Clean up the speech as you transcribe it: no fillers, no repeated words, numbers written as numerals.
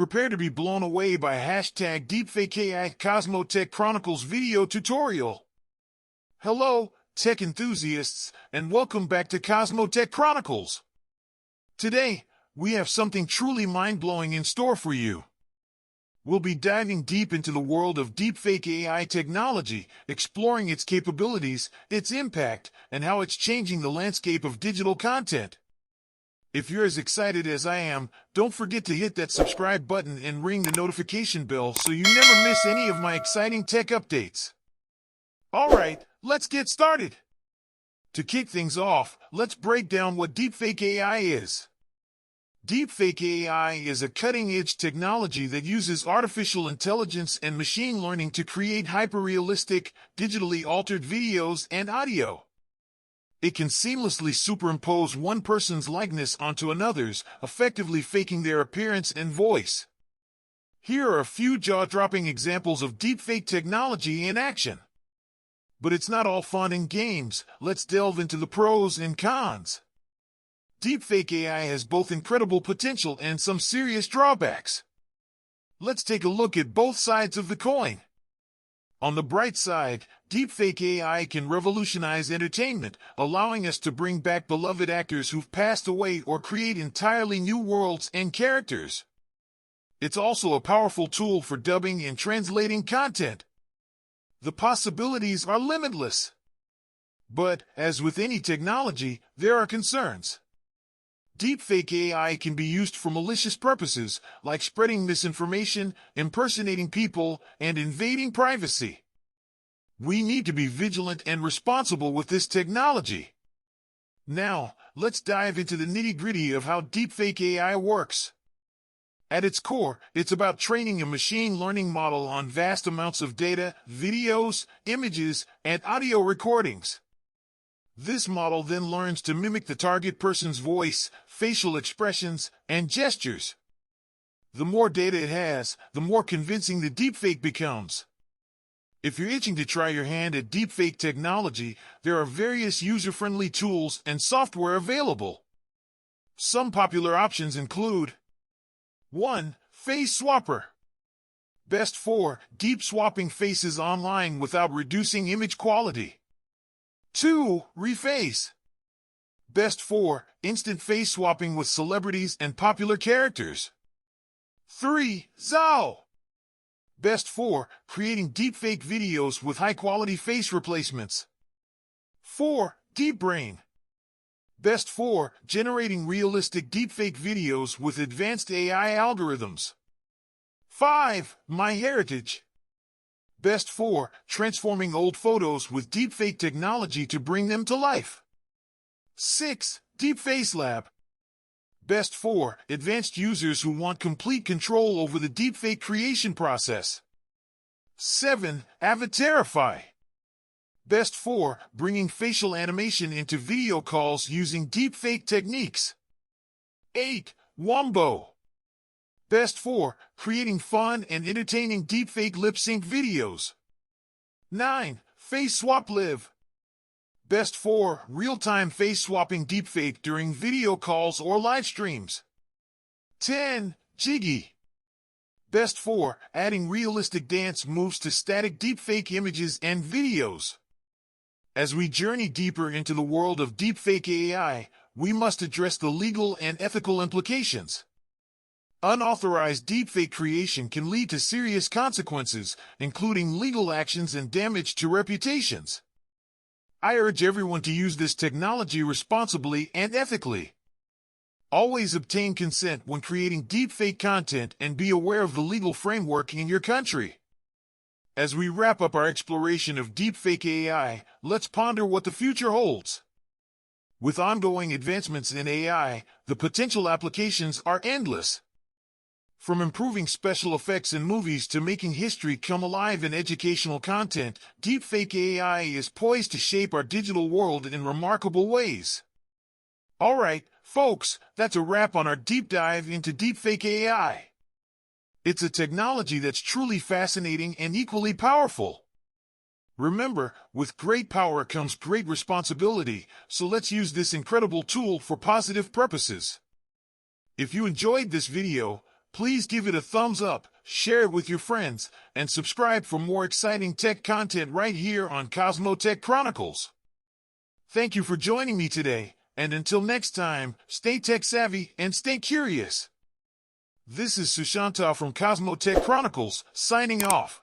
Prepare to be blown away by hashtag Deepfake AI CosmoTech Chronicles video tutorial. Hello, tech enthusiasts, and welcome back to CosmoTech Chronicles. Today, we have something truly mind-blowing in store for you. We'll be diving deep into the world of deepfake AI technology, exploring its capabilities, its impact, and how it's changing the landscape of digital content. If you're as excited as I am, don't forget to hit that subscribe button and ring the notification bell so you never miss any of my exciting tech updates. Alright, let's get started. To kick things off, let's break down what deepfake AI is. Deepfake AI is a cutting-edge technology that uses artificial intelligence and machine learning to create hyper-realistic, digitally altered videos and audio. It can seamlessly superimpose one person's likeness onto another's, effectively faking their appearance and voice. Here are a few jaw-dropping examples of deepfake technology in action. But it's not all fun and games. Let's delve into the pros and cons. Deepfake AI has both incredible potential and some serious drawbacks. Let's take a look at both sides of the coin. On the bright side, deepfake AI can revolutionize entertainment, allowing us to bring back beloved actors who've passed away or create entirely new worlds and characters. It's also a powerful tool for dubbing and translating content. The possibilities are limitless. But, as with any technology, there are concerns. Deepfake AI can be used for malicious purposes, like spreading misinformation, impersonating people, and invading privacy. We need to be vigilant and responsible with this technology. Now, let's dive into the nitty-gritty of how deepfake AI works. At its core, it's about training a machine learning model on vast amounts of data, videos, images, and audio recordings. This model then learns to mimic the target person's voice, facial expressions, and gestures. The more data it has, the more convincing the deepfake becomes. If you're itching to try your hand at deepfake technology, there are various user-friendly tools and software available. Some popular options include 1. Face Swapper. Best for deep swapping faces online without reducing image quality. 2. Reface. Best for instant face swapping with celebrities and popular characters. 3. Zao. Best for creating deepfake videos with high-quality face replacements. 4. DeepBrain. Best for generating realistic deepfake videos with advanced AI algorithms. 5. MyHeritage. Best for transforming old photos with deepfake technology to bring them to life. 6. DeepFaceLab. Best for advanced users who want complete control over the deepfake creation process. 7. Avatarify. Best for bringing facial animation into video calls using deepfake techniques. 8. Wombo. Best for creating fun and entertaining deepfake lip-sync videos. 9. FaceSwapLive. Best for real-time face-swapping deepfake during video calls or live streams. 10. Jiggy. Best for adding realistic dance moves to static deepfake images and videos. As we journey deeper into the world of deepfake AI, we must address the legal and ethical implications. Unauthorized deepfake creation can lead to serious consequences, including legal actions and damage to reputations. I urge everyone to use this technology responsibly and ethically. Always obtain consent when creating deepfake content and be aware of the legal framework in your country. As we wrap up our exploration of deepfake AI, let's ponder what the future holds. With ongoing advancements in AI, the potential applications are endless. From improving special effects in movies to making history come alive in educational content, deepfake AI is poised to shape our digital world in remarkable ways. Alright, folks, that's a wrap on our deep dive into deepfake AI. It's a technology that's truly fascinating and equally powerful. Remember, with great power comes great responsibility, so let's use this incredible tool for positive purposes. If you enjoyed this video, Please give it a thumbs up, share it with your friends, and subscribe for more exciting tech content right here on CosmoTech Chronicles. Thank you for joining me today, and until next time, stay tech savvy and stay curious. This is Sushanta from CosmoTech Chronicles, signing off.